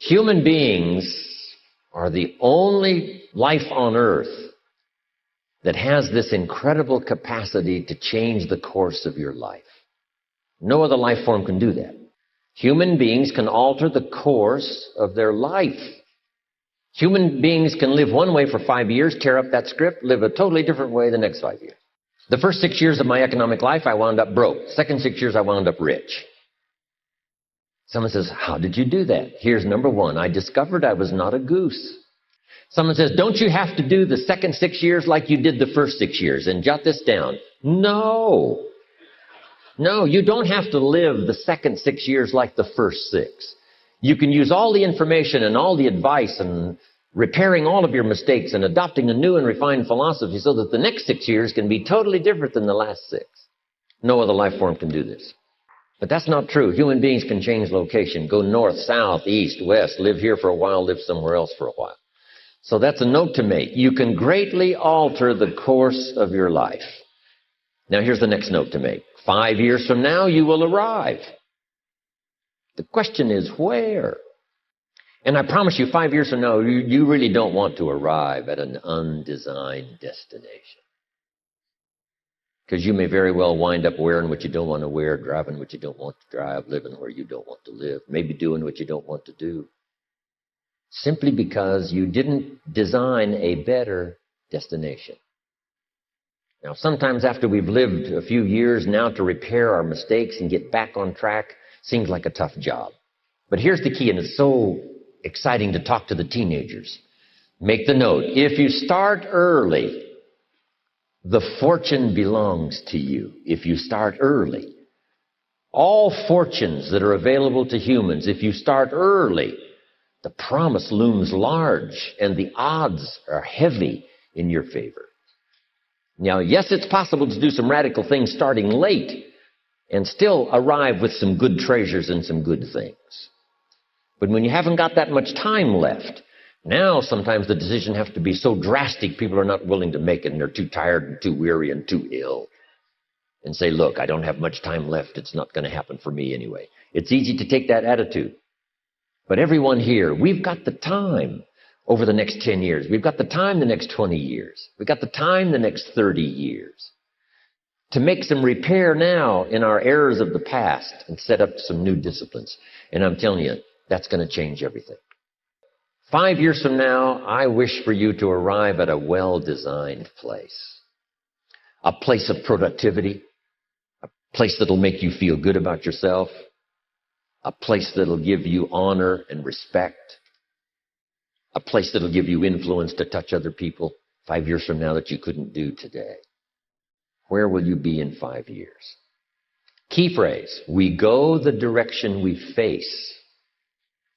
Human beings are the only life on earth that has this incredible capacity to change the course of your life. No other life form can do that. Human beings can alter the course of their life. Human beings can live one way for 5 years, tear up that script, live a totally different way the next 5 years. The first 6 years of my economic life, I wound up broke. Second 6 years, I wound up rich. Someone says, how did you do that? Here's number one. I discovered I was not a goose. Someone says, don't you have to do the second 6 years like you did the first 6 years? And jot this down. No. No, you don't have to live the second 6 years like the first 6. You can use all the information and all the advice and repairing all of your mistakes and adopting a new and refined philosophy so that the next 6 years can be totally different than the last 6. No other life form can do this. But that's not true. Human beings can change location, go north, south, east, west, live here for a while, live somewhere else for a while. So that's a note to make. You can greatly alter the course of your life. Now here's the next note to make. 5 years from now, you will arrive. The question is where? And I promise you, 5 years from now, you really don't want to arrive at an undesigned destination. Because you may very well wind up wearing what you don't want to wear, driving what you don't want to drive, living where you don't want to live, maybe doing what you don't want to do. Simply because you didn't design a better destination. Now, sometimes after we've lived a few years now to repair our mistakes and get back on track seems like a tough job. But here's the key, and it's so exciting to talk to the teenagers. Make the note. If you start early, the fortune belongs to you. If you start early. All fortunes that are available to humans, if you start early, the promise looms large and the odds are heavy in your favor. Now, yes, it's possible to do some radical things starting late and still arrive with some good treasures and some good things. But when you haven't got that much time left, now sometimes the decision has to be so drastic people are not willing to make it and they're too tired and too weary and too ill. And say, look, I don't have much time left. It's not going to happen for me anyway. It's easy to take that attitude. But everyone here, we've got the time over the next 10 years. We've got the time the next 20 years. We've got the time the next 30 years to make some repair now in our errors of the past and set up some new disciplines. And I'm telling you, that's going to change everything. 5 years from now, I wish for you to arrive at a well-designed place. A place of productivity. A place that'll make you feel good about yourself. A place that'll give you honor and respect. A place that'll give you influence to touch other people 5 years from now that you couldn't do today. Where will you be in 5 years? Key phrase, we go the direction we face.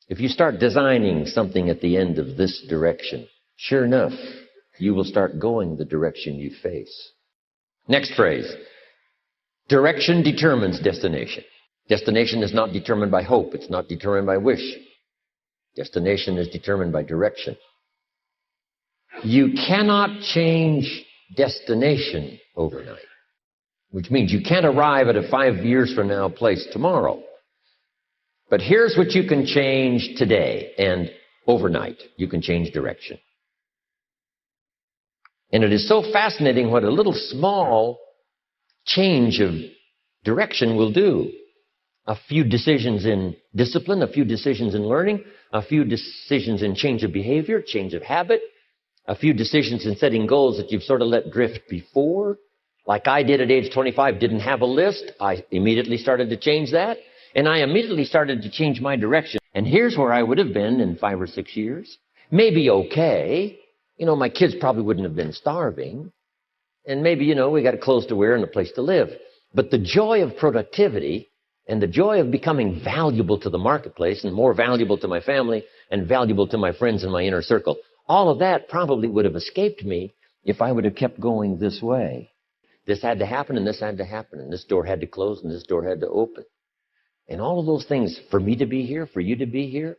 If you start designing something at the end of this direction, sure enough, you will start going the direction you face. Next phrase, direction determines destination. Destination is not determined by hope. It's not determined by wish. Destination is determined by direction. You cannot change destination overnight, which means you can't arrive at a 5 years from now place tomorrow. But here's what you can change today and overnight. You can change direction. And it is so fascinating what a little small change of direction will do. A few decisions in discipline, a few decisions in learning, a few decisions in change of behavior, change of habit, a few decisions in setting goals that you've sort of let drift before. Like I did at age 25, didn't have a list. I immediately started to change that. And I immediately started to change my direction. And here's where I would have been in 5 or 6 years. Maybe okay. My kids probably wouldn't have been starving. And maybe, we got clothes to wear and a place to live. But the joy of productivity and the joy of becoming valuable to the marketplace and more valuable to my family and valuable to my friends in my inner circle, all of that probably would have escaped me if I would have kept going this way. This had to happen and this had to happen and this door had to close and this door had to open. And all of those things, for me to be here, for you to be here,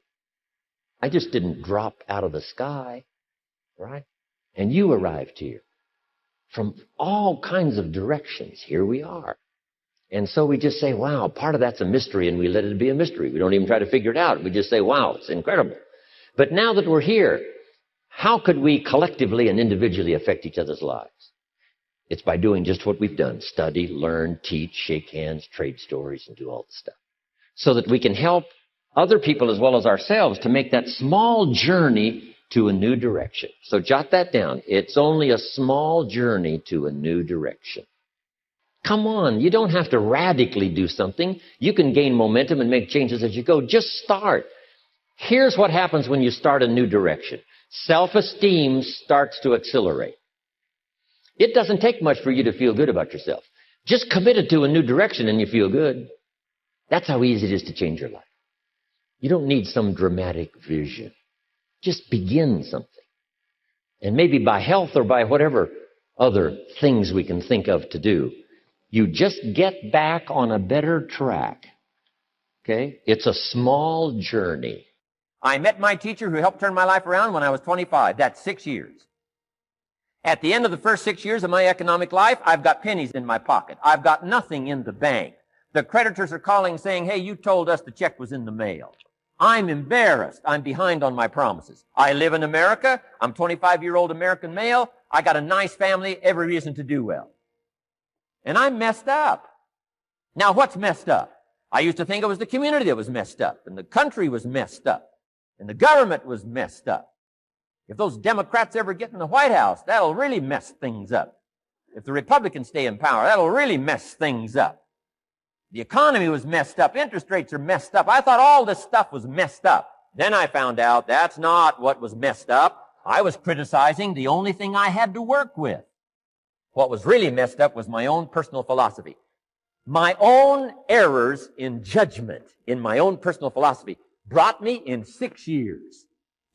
I just didn't drop out of the sky, right? And you arrived here from all kinds of directions. Here we are. And so we just say, wow, part of that's a mystery, and we let it be a mystery. We don't even try to figure it out. We just say, wow, it's incredible. But now that we're here, how could we collectively and individually affect each other's lives? It's by doing just what we've done: study, learn, teach, shake hands, trade stories, and do all the stuff. So that we can help other people as well as ourselves to make that small journey to a new direction. So jot that down. It's only a small journey to a new direction. Come on, you don't have to radically do something. You can gain momentum and make changes as you go. Just start. Here's what happens when you start a new direction. Self-esteem starts to accelerate. It doesn't take much for you to feel good about yourself. Just commit it to a new direction and you feel good. That's how easy it is to change your life. You don't need some dramatic vision. Just begin something. And maybe by health or by whatever other things we can think of to do, you just get back on a better track. Okay? It's a small journey. I met my teacher who helped turn my life around when I was 25. That's 6 years. At the end of the first 6 years of my economic life, I've got pennies in my pocket. I've got nothing in the bank. The creditors are calling saying, hey, you told us the check was in the mail. I'm embarrassed. I'm behind on my promises. I live in America. I'm 25-year-old American male. I got a nice family, every reason to do well. And I'm messed up. Now, what's messed up? I used to think it was the community that was messed up, and the country was messed up, and the government was messed up. If those Democrats ever get in the White House, that'll really mess things up. If the Republicans stay in power, that'll really mess things up. The economy was messed up. Interest rates are messed up. I thought all this stuff was messed up. Then I found out that's not what was messed up. I was criticizing the only thing I had to work with. What was really messed up was my own personal philosophy. My own errors in judgment in my own personal philosophy brought me in 6 years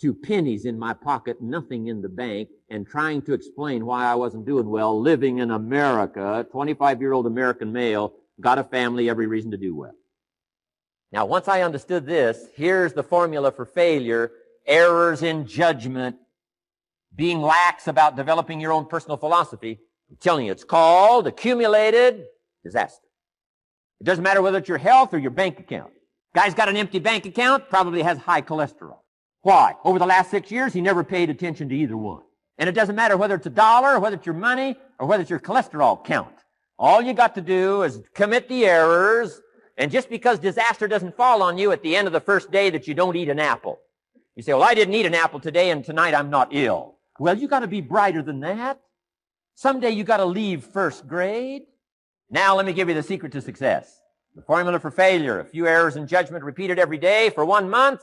to pennies in my pocket, nothing in the bank, and trying to explain why I wasn't doing well, living in America, 25-year-old American male, got a family, every reason to do well. Now, once I understood this, here's the formula for failure: errors in judgment, being lax about developing your own personal philosophy. I'm telling you, it's called accumulated disaster. It doesn't matter whether it's your health or your bank account. Guy's got an empty bank account, probably has high cholesterol. Why? Over the last 6 years, he never paid attention to either one. And it doesn't matter whether it's a dollar, or whether it's your money, or whether it's your cholesterol count. All you got to do is commit the errors, and just because disaster doesn't fall on you at the end of the first day that you don't eat an apple. You say, well, I didn't eat an apple today, and tonight I'm not ill. Well, you got to be brighter than that. Someday you got to leave first grade. Now let me give you the secret to success. The formula for failure: a few errors in judgment repeated every day for 1 month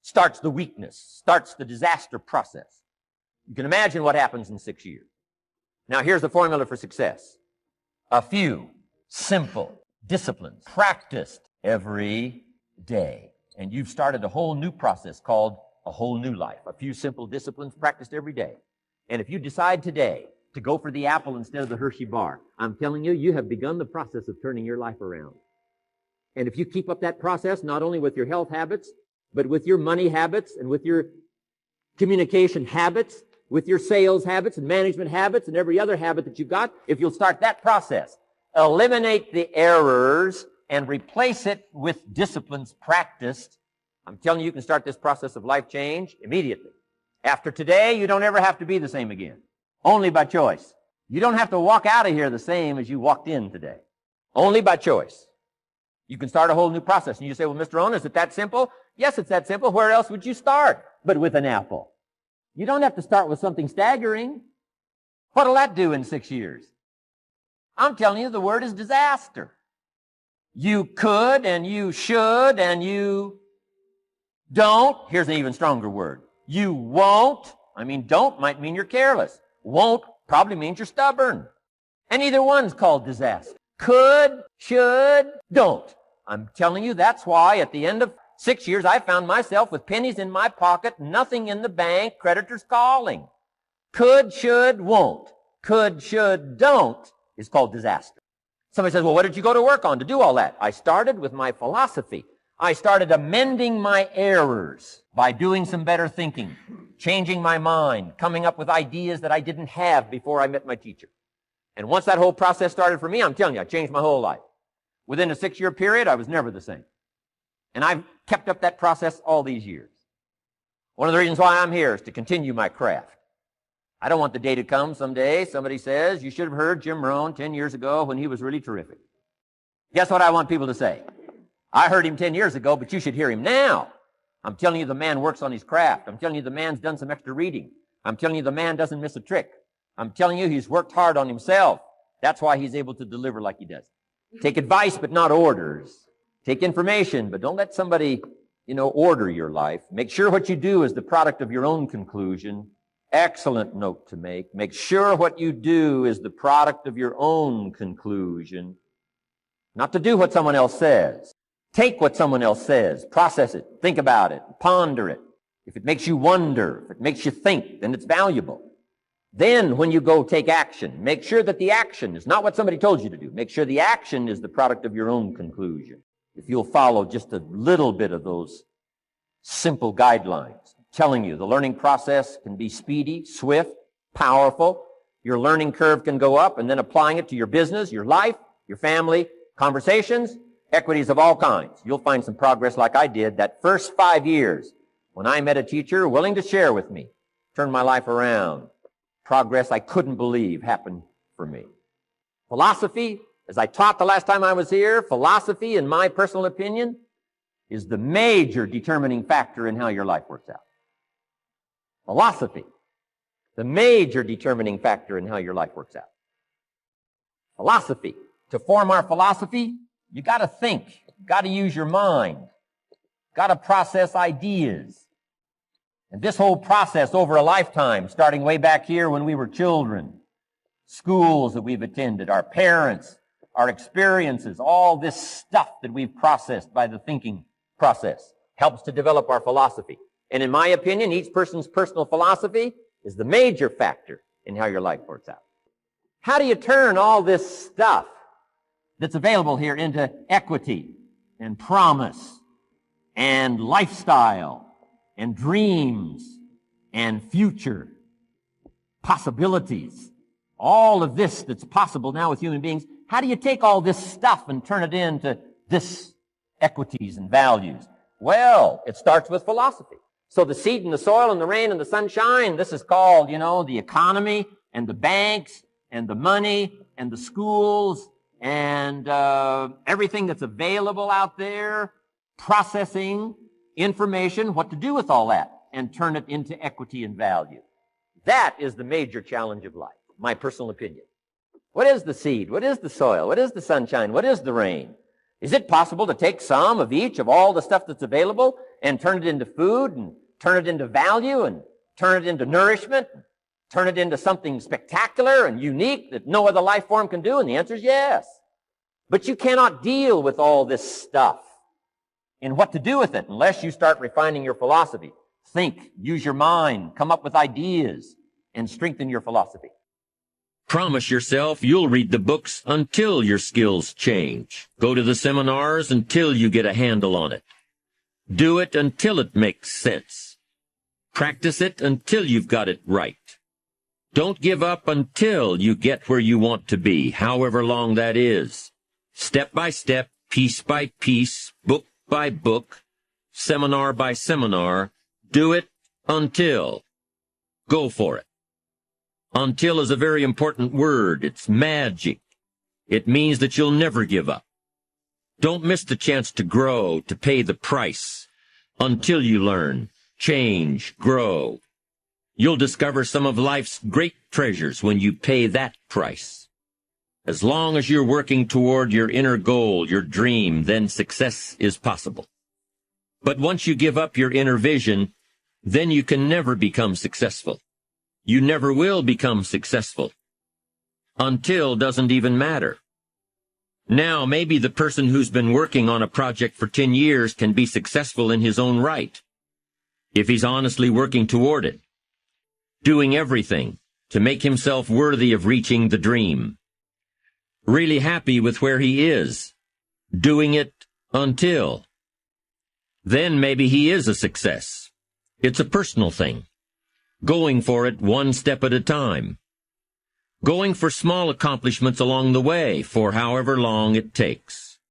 starts the weakness, starts the disaster process. You can imagine what happens in 6 years. Now here's the formula for success: a few simple disciplines practiced every day. And you've started a whole new process called a whole new life. A few simple disciplines practiced every day. And if you decide today to go for the apple instead of the Hershey bar, I'm telling you, you have begun the process of turning your life around. And if you keep up that process, not only with your health habits, but with your money habits and with your communication habits, with your sales habits and management habits and every other habit that you've got, if you'll start that process, eliminate the errors and replace it with disciplines practiced, I'm telling you, you can start this process of life change immediately. After today, you don't ever have to be the same again. Only by choice. You don't have to walk out of here the same as you walked in today. Only by choice. You can start a whole new process. And you say, well, Mr. Rohn, is it that simple? Yes, it's that simple. Where else would you start but with an apple? You don't have to start with something staggering. What'll that do in 6 years? I'm telling you, the word is disaster. You could and you should and you don't. Here's an even stronger word. You won't. Don't might mean you're careless. Won't probably means you're stubborn. And either one's called disaster. Could, should, don't. I'm telling you, that's why at the end of 6 years, I found myself with pennies in my pocket, nothing in the bank, creditors calling. Could, should, won't. Could, should, don't is called disaster. Somebody says, well, what did you go to work on to do all that? I started with my philosophy. I started amending my errors by doing some better thinking, changing my mind, coming up with ideas that I didn't have before I met my teacher. And once that whole process started for me, I'm telling you, I changed my whole life. Within a 6-year period, I was never the same. And I've kept up that process all these years. One of the reasons why I'm here is to continue my craft. I don't want the day to come someday somebody says, you should have heard Jim Rohn 10 years ago when he was really terrific. Guess what I want people to say? I heard him 10 years ago, but you should hear him now. I'm telling you the man works on his craft. I'm telling you the man's done some extra reading. I'm telling you the man doesn't miss a trick. I'm telling you he's worked hard on himself. That's why he's able to deliver like he does. Take advice, but not orders. Take information, but don't let somebody, order your life. Make sure what you do is the product of your own conclusion. Excellent note to make. Make sure what you do is the product of your own conclusion. Not to do what someone else says. Take what someone else says, process it, think about it, ponder it. If it makes you wonder, if it makes you think, then it's valuable. Then when you go take action, make sure that the action is not what somebody told you to do. Make sure the action is the product of your own conclusion. If you'll follow just a little bit of those simple guidelines, I'm telling you, the learning process can be speedy, swift, powerful. Your learning curve can go up, and then applying it to your business, your life, your family, conversations, equities of all kinds. You'll find some progress like I did that first 5 years when I met a teacher willing to share with me, turned my life around. Progress I couldn't believe happened for me. Philosophy, as I taught the last time I was here, philosophy, in my personal opinion, is the major determining factor in how your life works out. Philosophy, the major determining factor in how your life works out. Philosophy. To form our philosophy, you got to think, you got to use your mind, got to process ideas. And this whole process over a lifetime, starting way back here when we were children, schools that we've attended, our parents, our experiences, all this stuff that we've processed by the thinking process helps to develop our philosophy. And in my opinion, each person's personal philosophy is the major factor in how your life works out. How do you turn all this stuff that's available here into equity and promise and lifestyle and dreams and future possibilities? All of this that's possible now with human beings, how do you take all this stuff and turn it into this equities and values? Well, it starts with philosophy. So the seed and the soil and the rain and the sunshine, this is called, the economy and the banks and the money and the schools and everything that's available out there, processing information, what to do with all that, and turn it into equity and value. That is the major challenge of life, my personal opinion. What is the seed? What is the soil? What is the sunshine? What is the rain? Is it possible to take some of each of all the stuff that's available and turn it into food and turn it into value and turn it into nourishment, turn it into something spectacular and unique that no other life form can do? And the answer is yes. But you cannot deal with all this stuff and what to do with it unless you start refining your philosophy. Think, use your mind, come up with ideas, and strengthen your philosophy. Promise yourself you'll read the books until your skills change. Go to the seminars until you get a handle on it. Do it until it makes sense. Practice it until you've got it right. Don't give up until you get where you want to be, however long that is. Step by step, piece by piece, book by book, seminar by seminar, do it until. Go for it. Until is a very important word. It's magic. It means that you'll never give up. Don't miss the chance to grow, to pay the price. Until you learn, change, grow. You'll discover some of life's great treasures when you pay that price. As long as you're working toward your inner goal, your dream, then success is possible. But once you give up your inner vision, then you can never become successful. You never will become successful. Until doesn't even matter. Now, maybe the person who's been working on a project for 10 years can be successful in his own right, if he's honestly working toward it, doing everything to make himself worthy of reaching the dream. Really happy with where he is, doing it until. Then maybe he is a success. It's a personal thing. Going for it one step at a time. Going for small accomplishments along the way for however long it takes.